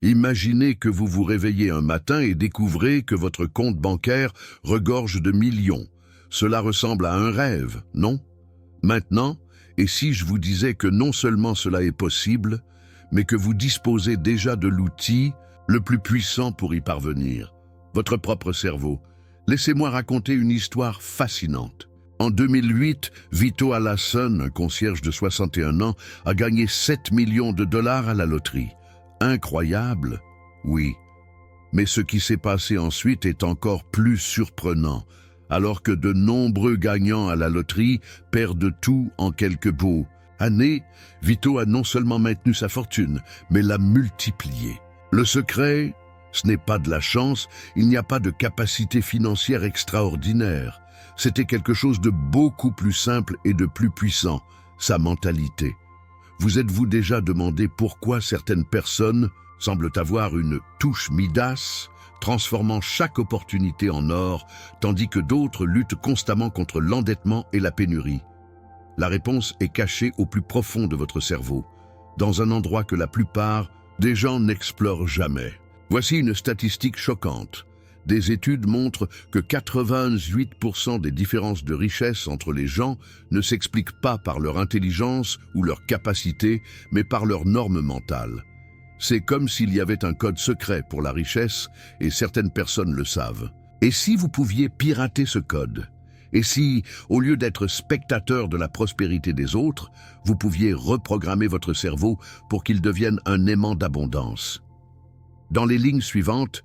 Imaginez que vous vous réveillez un matin et découvrez que votre compte bancaire regorge de millions. Cela ressemble à un rêve, non? Maintenant, et si je vous disais que non seulement cela est possible, mais que vous disposez déjà de l'outil le plus puissant pour y parvenir, votre propre cerveau. Laissez-moi raconter une histoire fascinante. En 2008, Vito Alasson, un concierge de 61 ans, a gagné 7 millions de dollars à la loterie. Incroyable, oui. Mais ce qui s'est passé ensuite est encore plus surprenant, alors que de nombreux gagnants à la loterie perdent tout en quelques beaux années. Vito a non seulement maintenu sa fortune, mais l'a multipliée. Le secret, ce n'est pas de la chance, il n'y a pas de capacité financière extraordinaire. C'était quelque chose de beaucoup plus simple et de plus puissant, sa mentalité. Vous êtes-vous déjà demandé pourquoi certaines personnes semblent avoir une touche Midas, transformant chaque opportunité en or, tandis que d'autres luttent constamment contre l'endettement et la pénurie? La réponse est cachée au plus profond de votre cerveau, dans un endroit que la plupart des gens n'explorent jamais. Voici une statistique choquante. Des études montrent que 88% des différences de richesse entre les gens ne s'expliquent pas par leur intelligence ou leur capacité, mais par leurs normes mentales. C'est comme s'il y avait un code secret pour la richesse, et certaines personnes le savent. Et si vous pouviez pirater ce code? Et si, au lieu d'être spectateur de la prospérité des autres, vous pouviez reprogrammer votre cerveau pour qu'il devienne un aimant d'abondance? Dans les lignes suivantes,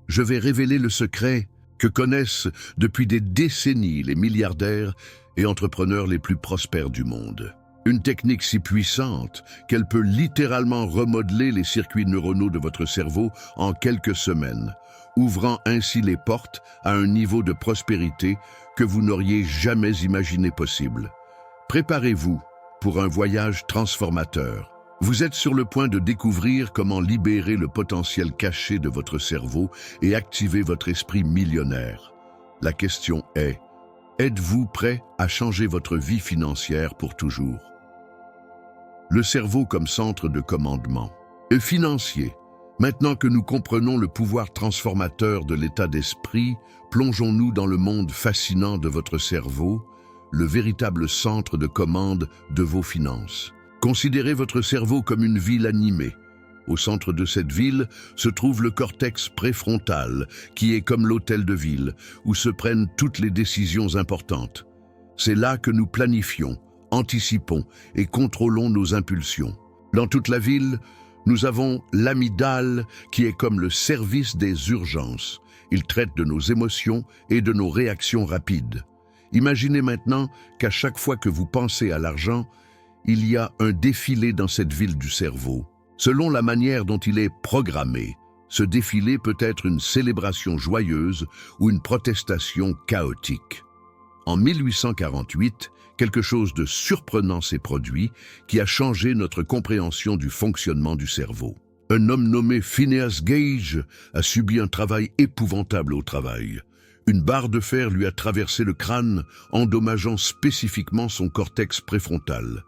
je vais révéler le secret que connaissent depuis des décennies les milliardaires et entrepreneurs les plus prospères du monde. Une technique si puissante qu'elle peut littéralement remodeler les circuits neuronaux de votre cerveau en quelques semaines, ouvrant ainsi les portes à un niveau de prospérité que vous n'auriez jamais imaginé possible. Préparez-vous pour un voyage transformateur. Vous êtes sur le point de découvrir comment libérer le potentiel caché de votre cerveau et activer votre esprit millionnaire. La question est, êtes-vous prêt à changer votre vie financière pour toujours? Le cerveau comme centre de commandement. Et financier. Maintenant que nous comprenons le pouvoir transformateur de l'état d'esprit, plongeons-nous dans le monde fascinant de votre cerveau, le véritable centre de commande de vos finances. Considérez votre cerveau comme une ville animée. Au centre de cette ville se trouve le cortex préfrontal, qui est comme l'hôtel de ville, où se prennent toutes les décisions importantes. C'est là que nous planifions, anticipons et contrôlons nos impulsions. Dans toute la ville, nous avons l'amygdale, qui est comme le service des urgences. Il traite de nos émotions et de nos réactions rapides. Imaginez maintenant qu'à chaque fois que vous pensez à l'argent, il y a un défilé dans cette ville du cerveau. Selon la manière dont il est programmé, ce défilé peut être une célébration joyeuse ou une protestation chaotique. En 1848, quelque chose de surprenant s'est produit qui a changé notre compréhension du fonctionnement du cerveau. Un homme nommé Phineas Gage a subi un travail épouvantable au travail. Une barre de fer lui a traversé le crâne, endommageant spécifiquement son cortex préfrontal.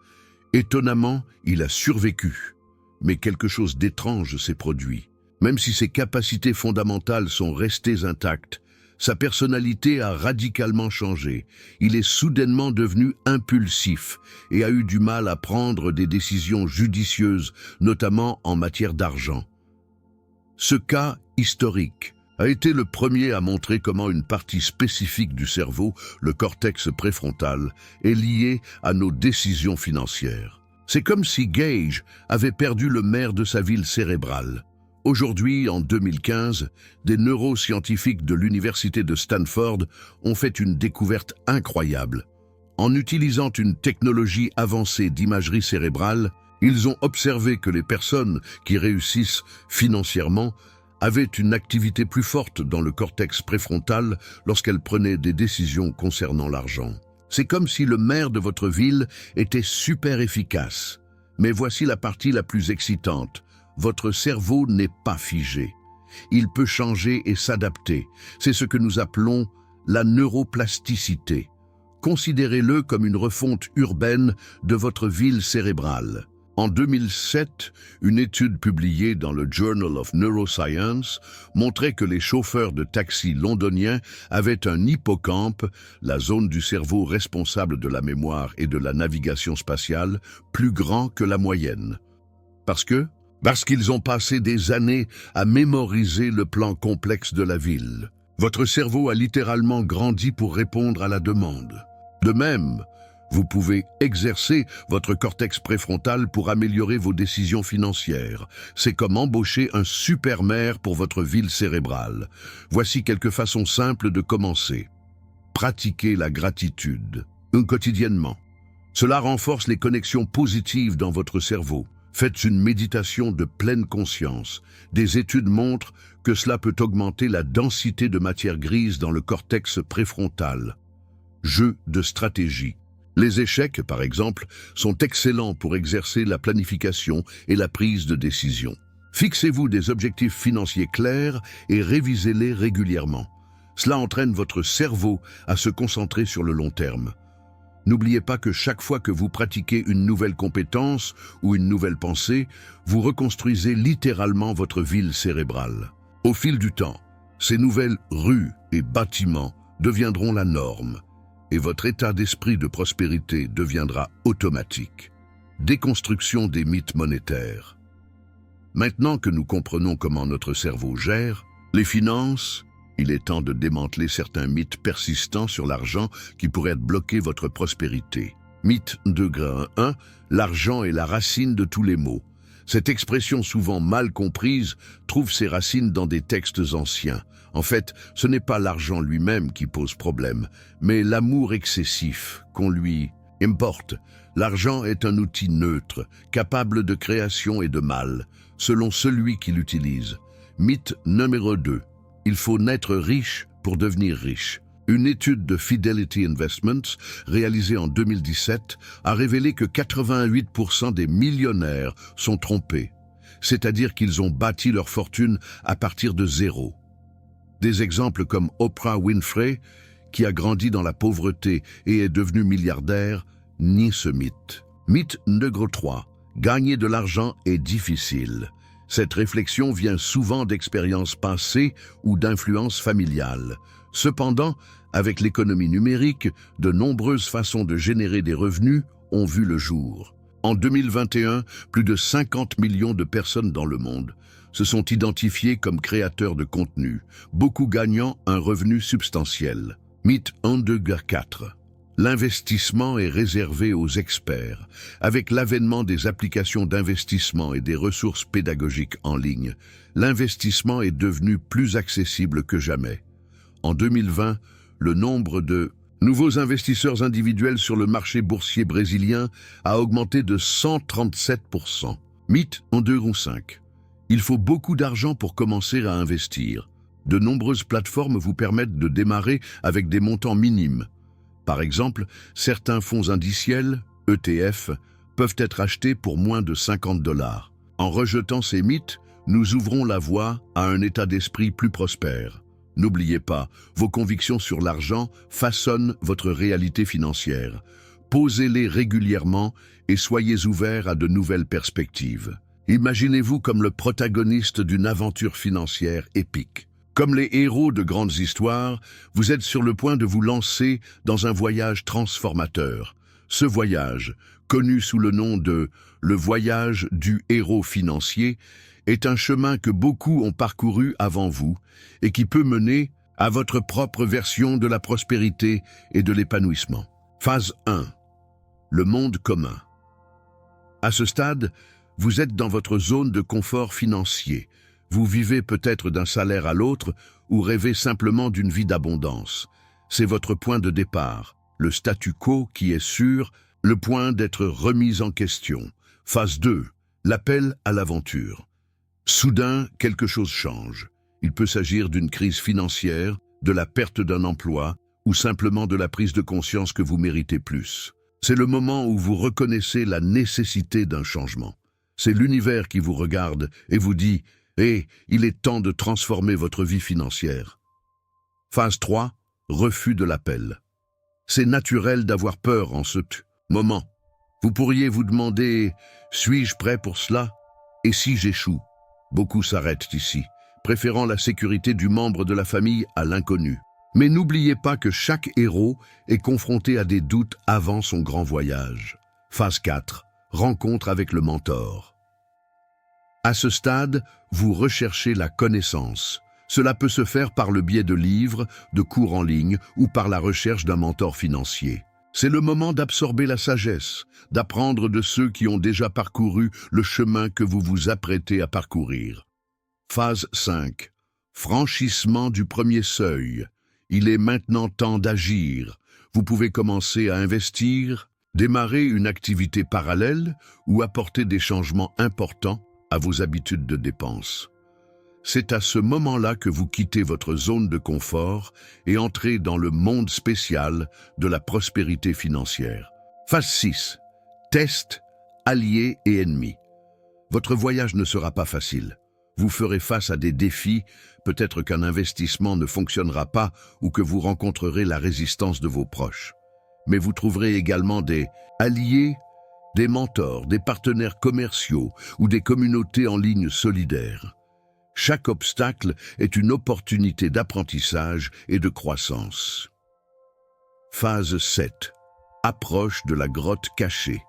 Étonnamment, il a survécu, mais quelque chose d'étrange s'est produit. Même si ses capacités fondamentales sont restées intactes, sa personnalité a radicalement changé. Il est soudainement devenu impulsif et a eu du mal à prendre des décisions judicieuses, notamment en matière d'argent. Ce cas historique a été le premier à montrer comment une partie spécifique du cerveau, le cortex préfrontal, est liée à nos décisions financières. C'est comme si Gage avait perdu le maire de sa ville cérébrale. Aujourd'hui, en 2015, des neuroscientifiques de l'université de Stanford ont fait une découverte incroyable. En utilisant une technologie avancée d'imagerie cérébrale, ils ont observé que les personnes qui réussissent financièrement avaient une activité plus forte dans le cortex préfrontal lorsqu'elles prenaient des décisions concernant l'argent. C'est comme si le maire de votre ville était super efficace. Mais voici la partie la plus excitante. Votre cerveau n'est pas figé. Il peut changer et s'adapter. C'est ce que nous appelons la neuroplasticité. Considérez-le comme une refonte urbaine de votre ville cérébrale. En 2007, une étude publiée dans le Journal of Neuroscience montrait que les chauffeurs de taxi londoniens avaient un hippocampe, la zone du cerveau responsable de la mémoire et de la navigation spatiale, plus grand que la moyenne. Parce qu'ils ont passé des années à mémoriser le plan complexe de la ville. Votre cerveau a littéralement grandi pour répondre à la demande. De même, vous pouvez exercer votre cortex préfrontal pour améliorer vos décisions financières. C'est comme embaucher un super maire pour votre ville cérébrale. Voici quelques façons simples de commencer. Pratiquez la gratitude, quotidiennement. Cela renforce les connexions positives dans votre cerveau. Faites une méditation de pleine conscience. Des études montrent que cela peut augmenter la densité de matière grise dans le cortex préfrontal. Jeu de stratégie. Les échecs, par exemple, sont excellents pour exercer la planification et la prise de décision. Fixez-vous des objectifs financiers clairs et révisez-les régulièrement. Cela entraîne votre cerveau à se concentrer sur le long terme. N'oubliez pas que chaque fois que vous pratiquez une nouvelle compétence ou une nouvelle pensée, vous reconstruisez littéralement votre ville cérébrale. Au fil du temps, ces nouvelles rues et bâtiments deviendront la norme et votre état d'esprit de prospérité deviendra automatique. Déconstruction des mythes monétaires. Maintenant que nous comprenons comment notre cerveau gère les finances, il est temps de démanteler certains mythes persistants sur l'argent qui pourraient bloquer votre prospérité. Mythe de grain 1, l'argent est la racine de tous les maux. Cette expression souvent mal comprise trouve ses racines dans des textes anciens. En fait, ce n'est pas l'argent lui-même qui pose problème, mais l'amour excessif qu'on lui importe. L'argent est un outil neutre, capable de création et de mal, selon celui qui l'utilise. Mythe numéro 2. Il faut naître riche pour devenir riche. Une étude de Fidelity Investments, réalisée en 2017, a révélé que 88% des millionnaires sont trompés, c'est-à-dire qu'ils ont bâti leur fortune à partir de zéro. Des exemples comme Oprah Winfrey, qui a grandi dans la pauvreté et est devenue milliardaire, nient ce mythe. Mythe numéro 3. Gagner de l'argent est difficile. Cette réflexion vient souvent d'expériences passées ou d'influences familiales. Cependant, avec l'économie numérique, de nombreuses façons de générer des revenus ont vu le jour. En 2021, plus de 50 millions de personnes dans le monde se sont identifiées comme créateurs de contenu, beaucoup gagnant un revenu substantiel. Mythe 1-2-4. L'investissement est réservé aux experts. Avec l'avènement des applications d'investissement et des ressources pédagogiques en ligne, l'investissement est devenu plus accessible que jamais. En 2020, le nombre de nouveaux investisseurs individuels sur le marché boursier brésilien a augmenté de 137%. Mythe 1-2-5. Il faut beaucoup d'argent pour commencer à investir. De nombreuses plateformes vous permettent de démarrer avec des montants minimes. Par exemple, certains fonds indiciels, ETF, peuvent être achetés pour moins de $50. En rejetant ces mythes, nous ouvrons la voie à un état d'esprit plus prospère. N'oubliez pas, vos convictions sur l'argent façonnent votre réalité financière. Posez-les régulièrement et soyez ouverts à de nouvelles perspectives. Imaginez-vous comme le protagoniste d'une aventure financière épique. Comme les héros de grandes histoires, vous êtes sur le point de vous lancer dans un voyage transformateur. Ce voyage, connu sous le nom de « le voyage du héros financier », est un chemin que beaucoup ont parcouru avant vous et qui peut mener à votre propre version de la prospérité et de l'épanouissement. Phase 1. Le monde commun. À ce stade, vous êtes dans votre zone de confort financier. Vous vivez peut-être d'un salaire à l'autre ou rêvez simplement d'une vie d'abondance. C'est votre point de départ, le statu quo qui est sûr, le point d'être remis en question. Phase 2. L'appel à l'aventure. Soudain, quelque chose change. Il peut s'agir d'une crise financière, de la perte d'un emploi ou simplement de la prise de conscience que vous méritez plus. C'est le moment où vous reconnaissez la nécessité d'un changement. C'est l'univers qui vous regarde et vous dit « Hé, il est temps de transformer votre vie financière ». Phase 3. Refus de l'appel. C'est naturel d'avoir peur en ce moment. Vous pourriez vous demander, suis-je prêt pour cela? Et si j'échoue? Beaucoup s'arrêtent ici, préférant la sécurité du membre de la famille à l'inconnu. Mais n'oubliez pas que chaque héros est confronté à des doutes avant son grand voyage. Phase 4. Rencontre avec le mentor. À ce stade, vous recherchez la connaissance. Cela peut se faire par le biais de livres, de cours en ligne ou par la recherche d'un mentor financier. C'est le moment d'absorber la sagesse, d'apprendre de ceux qui ont déjà parcouru le chemin que vous vous apprêtez à parcourir. Phase 5. Franchissement du premier seuil. Il est maintenant temps d'agir. Vous pouvez commencer à investir, démarrer une activité parallèle ou apporter des changements importants à vos habitudes de dépenses. C'est à ce moment-là que vous quittez votre zone de confort et entrez dans le monde spécial de la prospérité financière. Phase 6. Test, alliés et ennemis. Votre voyage ne sera pas facile. Vous ferez face à des défis, peut-être qu'un investissement ne fonctionnera pas ou que vous rencontrerez la résistance de vos proches. Mais vous trouverez également des alliés, des mentors, des partenaires commerciaux ou des communautés en ligne solidaires. Chaque obstacle est une opportunité d'apprentissage et de croissance. Phase 7. Approche de la grotte cachée.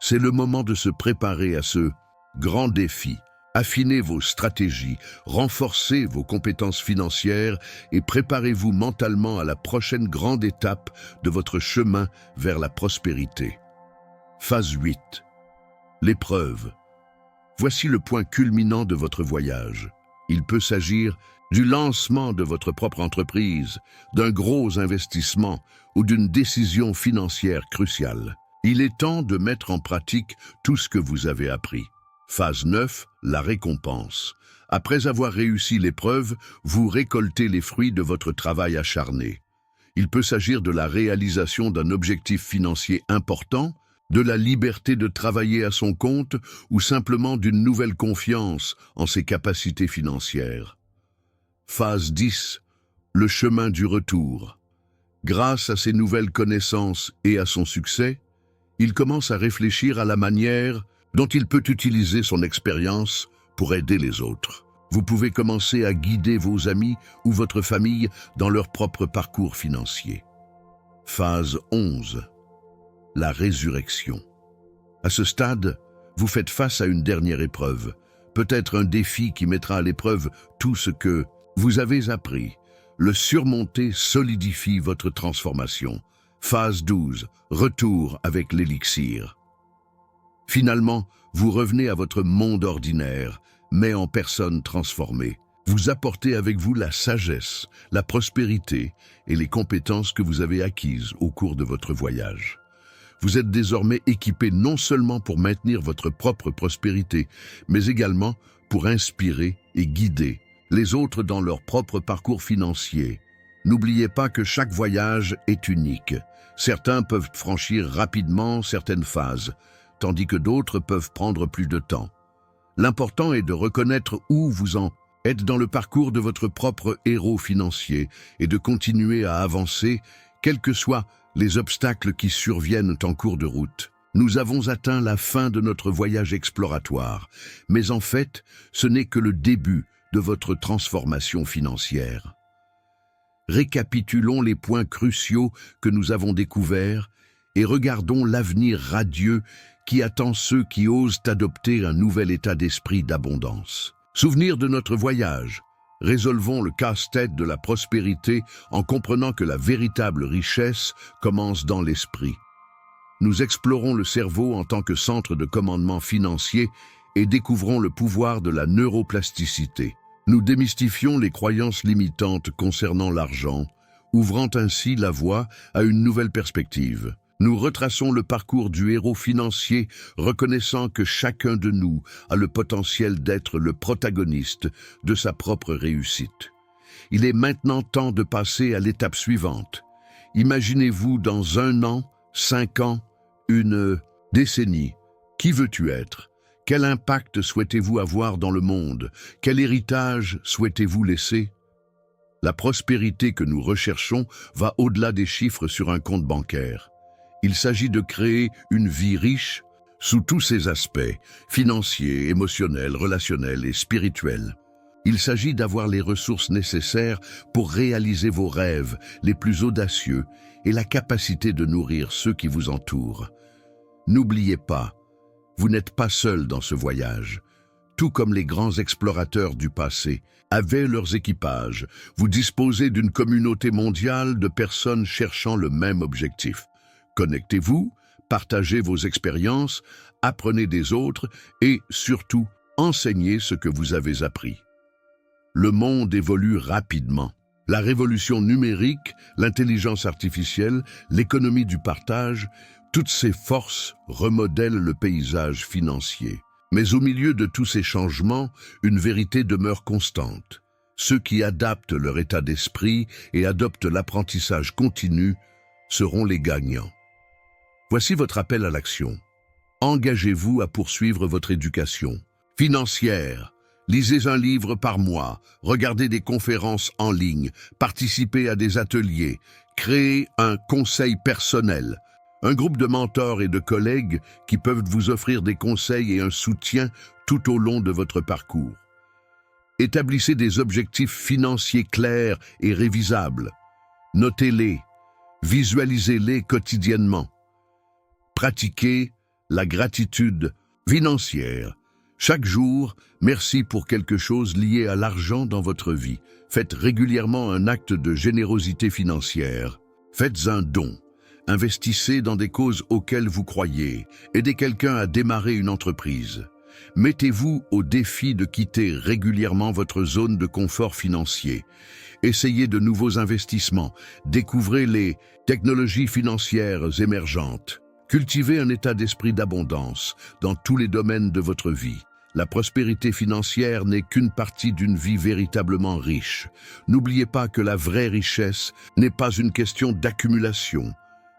C'est le moment de se préparer à ce grand défi. Affinez vos stratégies, renforcez vos compétences financières et préparez-vous mentalement à la prochaine grande étape de votre chemin vers la prospérité. Phase 8. L'épreuve. Voici le point culminant de votre voyage. Il peut s'agir du lancement de votre propre entreprise, d'un gros investissement ou d'une décision financière cruciale. Il est temps de mettre en pratique tout ce que vous avez appris. Phase 9, la récompense. Après avoir réussi l'épreuve, vous récoltez les fruits de votre travail acharné. Il peut s'agir de la réalisation d'un objectif financier important, de la liberté de travailler à son compte ou simplement d'une nouvelle confiance en ses capacités financières. Phase 10. Le chemin du retour. Grâce à ses nouvelles connaissances et à son succès, il commence à réfléchir à la manière dont il peut utiliser son expérience pour aider les autres. Vous pouvez commencer à guider vos amis ou votre famille dans leur propre parcours financier. Phase 11. La résurrection. À ce stade, vous faites face à une dernière épreuve, peut-être un défi qui mettra à l'épreuve tout ce que vous avez appris. Le surmonter solidifie votre transformation. Phase 12. Retour avec l'élixir. Finalement, vous revenez à votre monde ordinaire, mais en personne transformée. Vous apportez avec vous la sagesse, la prospérité et les compétences que vous avez acquises au cours de votre voyage. Vous êtes désormais équipé non seulement pour maintenir votre propre prospérité, mais également pour inspirer et guider les autres dans leur propre parcours financier. N'oubliez pas que chaque voyage est unique. Certains peuvent franchir rapidement certaines phases, tandis que d'autres peuvent prendre plus de temps. L'important est de reconnaître où vous en êtes dans le parcours de votre propre héros financier et de continuer à avancer, quels que soient les obstacles qui surviennent en cours de route. Nous avons atteint la fin de notre voyage exploratoire, mais en fait, ce n'est que le début de votre transformation financière. Récapitulons les points cruciaux que nous avons découverts et regardons l'avenir radieux qui attend ceux qui osent adopter un nouvel état d'esprit d'abondance. Souvenir de notre voyage. Résolvons le casse-tête de la prospérité en comprenant que la véritable richesse commence dans l'esprit. Nous explorons le cerveau en tant que centre de commandement financier et découvrons le pouvoir de la neuroplasticité. Nous démystifions les croyances limitantes concernant l'argent, ouvrant ainsi la voie à une nouvelle perspective. Nous retraçons le parcours du héros financier, reconnaissant que chacun de nous a le potentiel d'être le protagoniste de sa propre réussite. Il est maintenant temps de passer à l'étape suivante. Imaginez-vous dans 1 an, 5 ans, une décennie. Qui veux-tu être? Quel impact souhaitez-vous avoir dans le monde? Quel héritage souhaitez-vous laisser? La prospérité que nous recherchons va au-delà des chiffres sur un compte bancaire. Il s'agit de créer une vie riche sous tous ses aspects, financiers, émotionnels, relationnels et spirituels. Il s'agit d'avoir les ressources nécessaires pour réaliser vos rêves les plus audacieux et la capacité de nourrir ceux qui vous entourent. N'oubliez pas, vous n'êtes pas seul dans ce voyage. Tout comme les grands explorateurs du passé avaient leurs équipages, vous disposez d'une communauté mondiale de personnes cherchant le même objectif. Connectez-vous, partagez vos expériences, apprenez des autres et, surtout, enseignez ce que vous avez appris. Le monde évolue rapidement. La révolution numérique, l'intelligence artificielle, l'économie du partage, toutes ces forces remodèlent le paysage financier. Mais au milieu de tous ces changements, une vérité demeure constante. Ceux qui adaptent leur état d'esprit et adoptent l'apprentissage continu seront les gagnants. Voici votre appel à l'action. Engagez-vous à poursuivre votre éducation financière. Lisez un livre par mois, regardez des conférences en ligne, participez à des ateliers, créez un conseil personnel, un groupe de mentors et de collègues qui peuvent vous offrir des conseils et un soutien tout au long de votre parcours. Établissez des objectifs financiers clairs et révisables. Notez-les, visualisez-les quotidiennement. Pratiquez la gratitude financière. Chaque jour, merci pour quelque chose lié à l'argent dans votre vie. Faites régulièrement un acte de générosité financière. Faites un don. Investissez dans des causes auxquelles vous croyez. Aidez quelqu'un à démarrer une entreprise. Mettez-vous au défi de quitter régulièrement votre zone de confort financier. Essayez de nouveaux investissements. Découvrez les technologies financières émergentes. Cultivez un état d'esprit d'abondance dans tous les domaines de votre vie. La prospérité financière n'est qu'une partie d'une vie véritablement riche. N'oubliez pas que la vraie richesse n'est pas une question d'accumulation,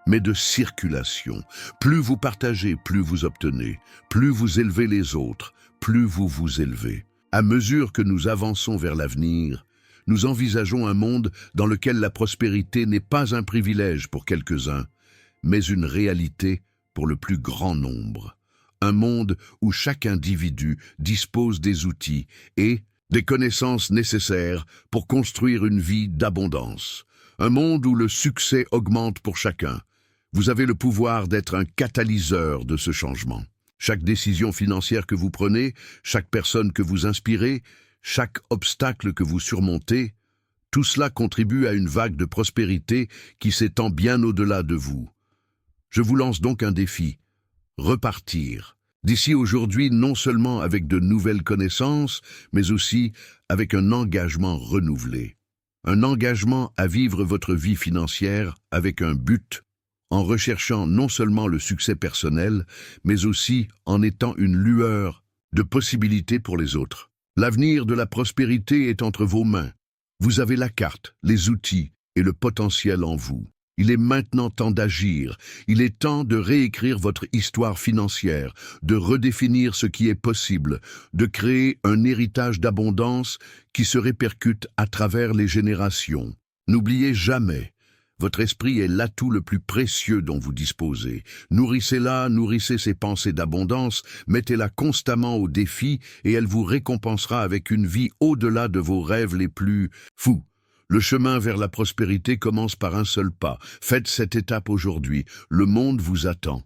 mais de circulation. Plus vous partagez, plus vous obtenez. Plus vous élevez les autres, plus vous vous élevez. À mesure que nous avançons vers l'avenir, nous envisageons un monde dans lequel la prospérité n'est pas un privilège pour quelques-uns, mais une réalité pour le plus grand nombre. Un monde où chaque individu dispose des outils et des connaissances nécessaires pour construire une vie d'abondance. Un monde où le succès augmente pour chacun. Vous avez le pouvoir d'être un catalyseur de ce changement. Chaque décision financière que vous prenez, chaque personne que vous inspirez, chaque obstacle que vous surmontez, tout cela contribue à une vague de prospérité qui s'étend bien au-delà de vous. Je vous lance donc un défi. Repartir. D'ici aujourd'hui, non seulement avec de nouvelles connaissances, mais aussi avec un engagement renouvelé. Un engagement à vivre votre vie financière avec un but, en recherchant non seulement le succès personnel, mais aussi en étant une lueur de possibilités pour les autres. L'avenir de la prospérité est entre vos mains. Vous avez la carte, les outils et le potentiel en vous. Il est maintenant temps d'agir. Il est temps de réécrire votre histoire financière, de redéfinir ce qui est possible, de créer un héritage d'abondance qui se répercute à travers les générations. N'oubliez jamais, votre esprit est l'atout le plus précieux dont vous disposez. Nourrissez-la, nourrissez ses pensées d'abondance, mettez-la constamment au défi et elle vous récompensera avec une vie au-delà de vos rêves les plus fous. Le chemin vers la prospérité commence par un seul pas. Faites cette étape aujourd'hui. Le monde vous attend.